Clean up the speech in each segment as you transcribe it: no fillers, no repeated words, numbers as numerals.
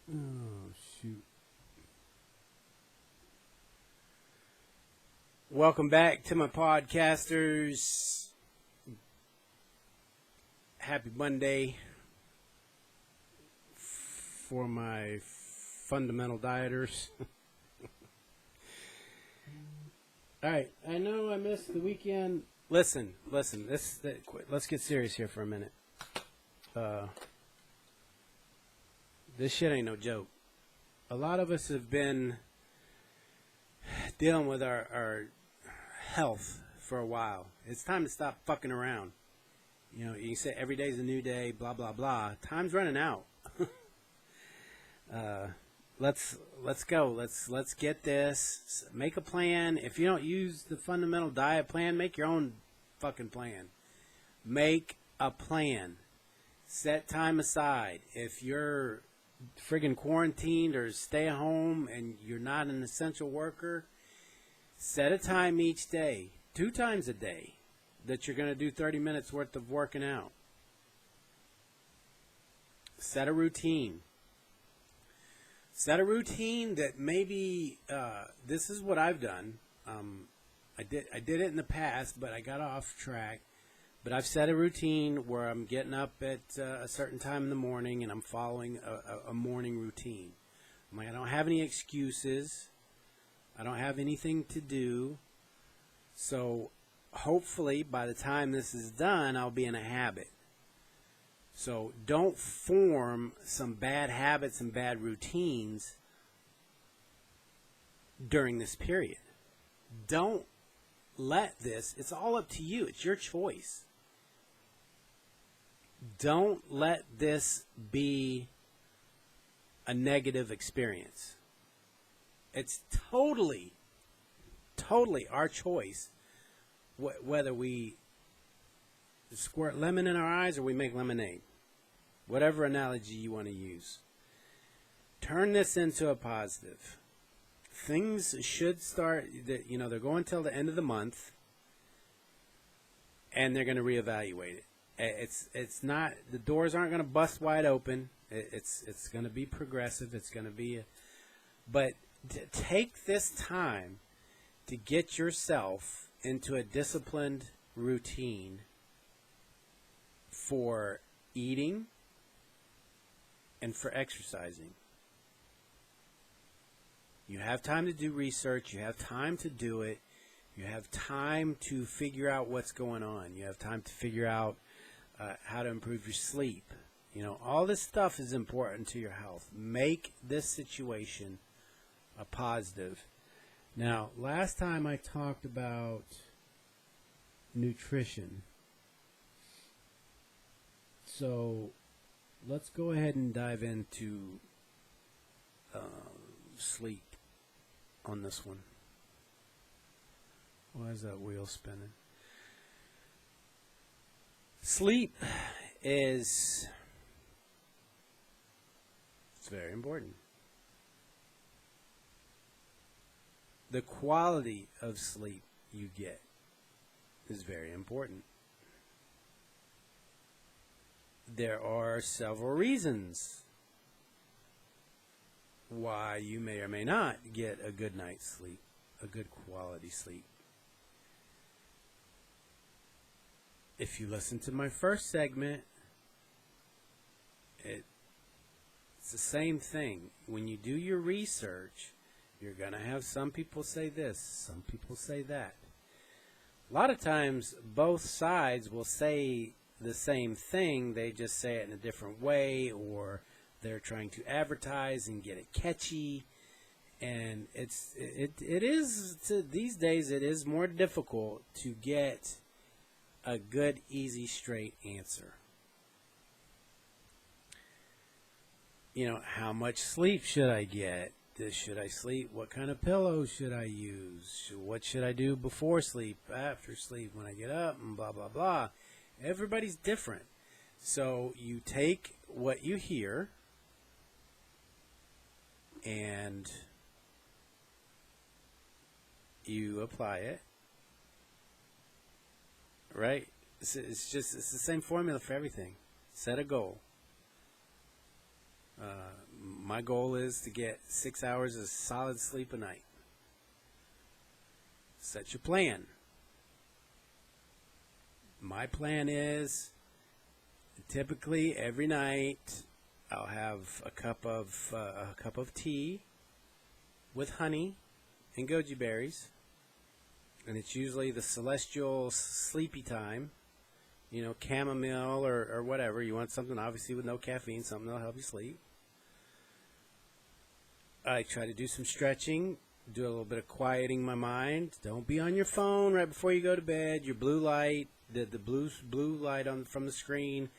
Oh, shoot. Welcome back to my podcasters. Happy Monday for my fundamental dieters. All right, I know I missed the weekend. Listen. Let's get serious here for a minute. This shit ain't no joke. A lot of us have been dealing with our health for a while. It's time to stop fucking around. You know, you say every day's a new day, blah blah blah. Time's running out. Let's go. Let's get this. Make a plan. If you don't use the fundamental diet plan, make your own fucking plan. Make a plan. Set time aside. If you're friggin' quarantined or stay at home and you're not an essential worker, set a time each day, 2 times a day, that you're going to do 30 minutes worth of working out. Set a routine. Set a routine that maybe, this is what I've done. I did it in the past, but I got off track. But I've set a routine where I'm getting up at a certain time in the morning and I'm following a morning routine. I'm like, I don't have any excuses. I don't have anything to do. So hopefully by the time this is done, I'll be in a habit. So don't form some bad habits and bad routines during this period. Don't let this, it's all up to you. It's your choice. Don't let this be a negative experience. It's totally our choice whether we squirt lemon in our eyes or we make lemonade. Whatever analogy you want to use. Turn this into a positive. Things should start, they're going till the end of the month and they're going to reevaluate it. It's not, the doors aren't going to bust wide open. It's going to be progressive. It's going to be, but take this time to get yourself into a disciplined routine for eating and for exercising. You have time to do research. You have time to do it. You have time to figure out what's going on. You have time to figure out how to improve your sleep. All this stuff is important to your health. Make this situation a positive. Now, last time I talked about nutrition. So let's go ahead and dive into sleep on this one. Why is that wheel spinning? Sleep it's very important. The quality of sleep you get is very important. There are several reasons why you may or may not get a good night's sleep, a good quality sleep. If you listen to my first segment, it's the same thing. When you do your research, you're going to have some people say this, some people say that. A lot of times, both sides will say the same thing. They just say it in a different way, or they're trying to advertise and get it catchy. And these days, it is more difficult to get a good, easy, straight answer. How much sleep should I get? Should I sleep? What kind of pillows should I use? What should I do before sleep, after sleep, when I get up, and blah, blah, blah. Everybody's different. So you take what you hear and you apply it. Right? It's the same formula for everything. Set a goal. my goal is to get 6 hours of solid sleep a night. Set your plan. My plan is typically every night I'll have a cup of tea with honey and goji berries, and it's usually the celestial sleepy time. You know, chamomile or whatever. You want something obviously with no caffeine, something that'll help you sleep. I try to do some stretching, do a little bit of quieting my mind. Don't be on your phone right before you go to bed. Your blue light, the blue light from the screen,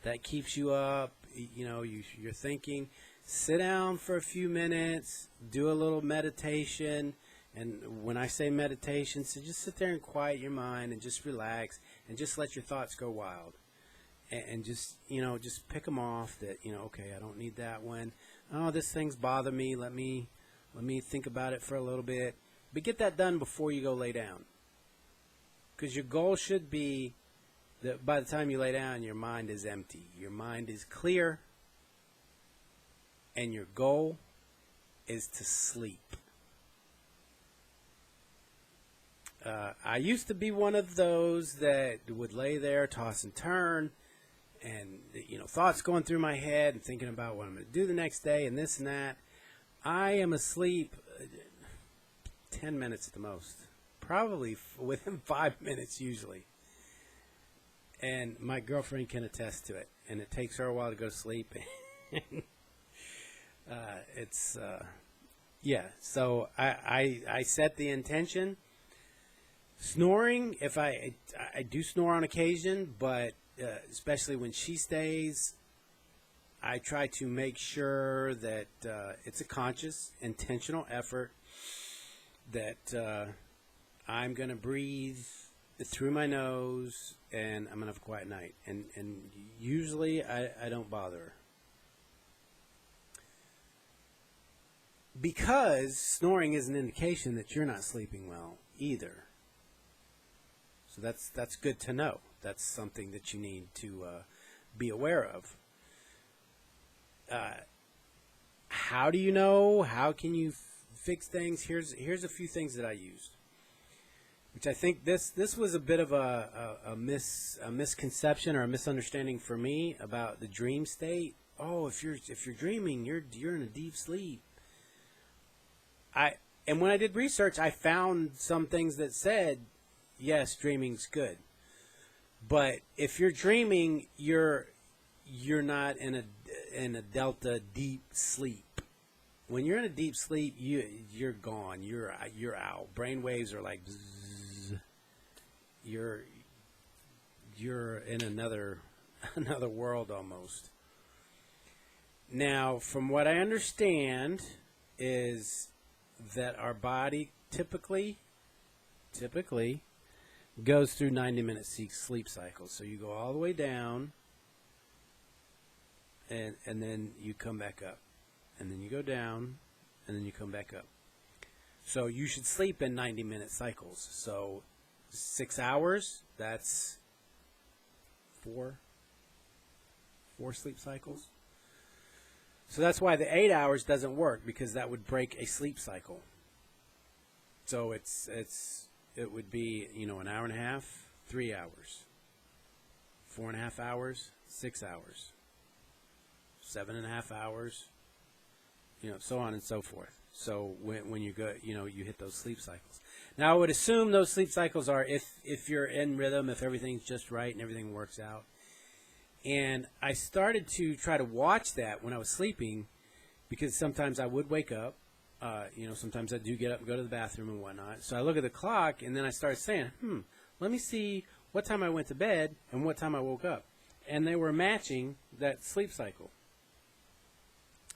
that keeps you up. You know, you're thinking. Sit down for a few minutes, do a little meditation. And when I say meditation, so just sit there and quiet your mind and just relax and just let your thoughts go wild. And just, you know, just pick them off that, you know, okay, I don't need that one. Oh, this thing's bothering me. Let me think about it for a little bit. But get that done before you go lay down. Because your goal should be that by the time you lay down, your mind is empty. Your mind is clear. And your goal is to sleep. I used to be one of those that would lay there, toss and turn, and, you know, thoughts going through my head and thinking about what I'm going to do the next day and this and that. I am asleep 10 minutes at the most, probably within 5 minutes usually. And my girlfriend can attest to it, and it takes her a while to go to sleep. So I set the intention. Snoring, if I do snore on occasion, but especially when she stays, I try to make sure that it's a conscious, intentional effort, that I'm going to breathe through my nose, and I'm going to have a quiet night. And usually I don't bother her. Because snoring is an indication that you're not sleeping well either. So that's good to know. That's something that you need to be aware of. How do you know? How can you fix things? Here's a few things that I used, which I think this was a bit of a misconception or a misunderstanding for me about the dream state. Oh, if you're dreaming, you're in a deep sleep. And when I did research, I found some things that said, yes, dreaming's good. But if you're dreaming, you're not in a delta deep sleep. When you're in a deep sleep, you're gone. You're out. Brain waves are like bzzz. You're in another world almost. Now, from what I understand, is that our body typically goes through 90-minute sleep cycles. So you go all the way down, and then you come back up. And then you go down, and then you come back up. So you should sleep in 90-minute cycles. So 6 hours, that's four sleep cycles. So that's why the 8 hours doesn't work, because that would break a sleep cycle. So it would be, you know, an hour and a half, 3 hours, 4.5 hours, 6 hours, 7.5 hours, you know, so on and so forth. So when you go, you know, you hit those sleep cycles. Now I would assume those sleep cycles are if you're in rhythm, if everything's just right and everything works out. And I started to try to watch that when I was sleeping, because sometimes I would wake up. You know, sometimes I do get up and go to the bathroom and whatnot. So I look at the clock, and then I started saying, let me see what time I went to bed and what time I woke up. And they were matching that sleep cycle.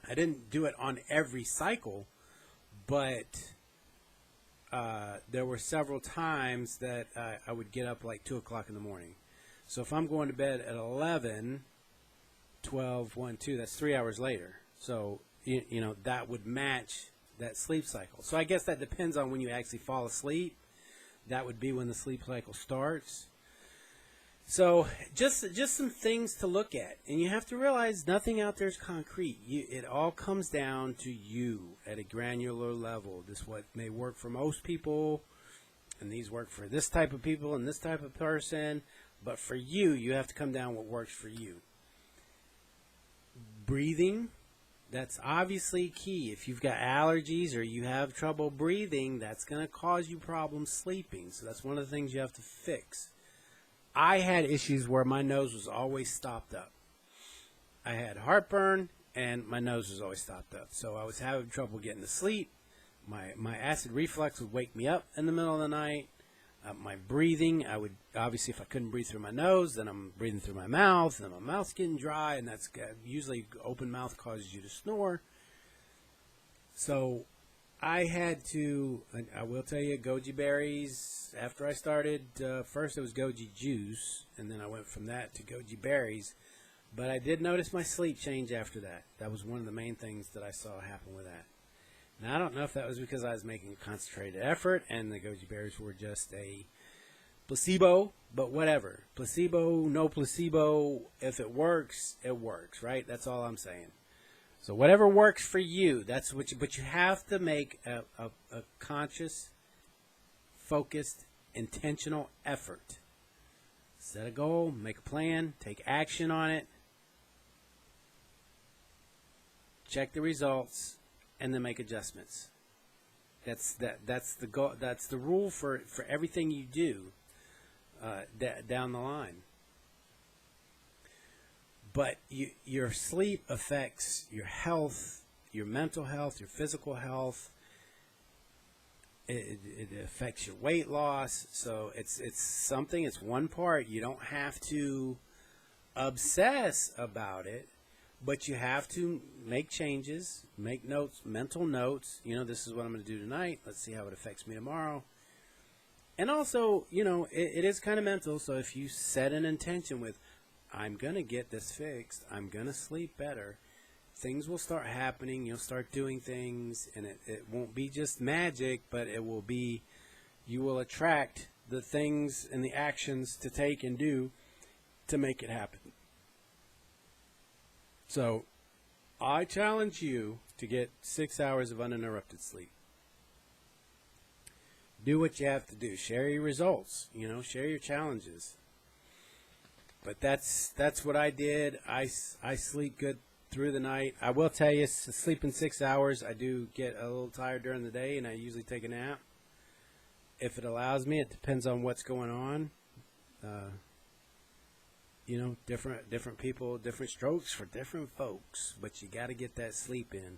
I didn't do it on every cycle, but there were several times that I would get up like 2 o'clock in the morning. So if I'm going to bed at 11, 12, 1, 2, that's 3 hours later. So, you know, that would match that sleep cycle. So I guess that depends on when you actually fall asleep. That would be when the sleep cycle starts. So just some things to look at, and you have to realize nothing out there is concrete. It all comes down to you at a granular level. This what may work for most people, and these work for this type of people and this type of person. But for you, you have to come down what works for you. Breathing, that's obviously key. If you've got allergies or you have trouble breathing, that's going to cause you problems sleeping. So that's one of the things you have to fix. I had issues where my nose was always stopped up. I had heartburn and my nose was always stopped up. So I was having trouble getting to sleep. My acid reflux would wake me up in the middle of the night. My breathing, I would, obviously if I couldn't breathe through my nose, then I'm breathing through my mouth, and my mouth's getting dry, and that's usually open mouth causes you to snore. So I had to, I will tell you, goji berries, after I started, first it was goji juice, and then I went from that to goji berries, but I did notice my sleep change after that. That was one of the main things that I saw happen with that. Now, I don't know if that was because I was making a concentrated effort and the goji berries were just a placebo, but whatever. Placebo, no placebo, if it works, right? That's all I'm saying. So whatever works for you, that's what you, but you have to make a conscious, focused, intentional effort. Set a goal, make a plan, take action on it, check the results, and then make adjustments. That's the goal. That's the rule for everything you do down the line. But your sleep affects your health, your mental health, your physical health. It affects your weight loss. So it's something. It's one part. You don't have to obsess about it. But you have to make changes, make notes, mental notes. You know, this is what I'm going to do tonight. Let's see how it affects me tomorrow. And also, you know, it is kind of mental. So if you set an intention with, I'm going to get this fixed, I'm going to sleep better, things will start happening. You'll start doing things, and it won't be just magic, but it will be, you will attract the things and the actions to take and do to make it happen. So, I challenge you to get 6 hours of uninterrupted sleep. Do what you have to do. Share your results. You know, share your challenges. But that's what I did. I sleep good through the night. I will tell you, sleeping 6 hours, I do get a little tired during the day, and I usually take a nap. If it allows me, it depends on what's going on. You know, different people, different strokes for different folks, but you got to get that sleep in.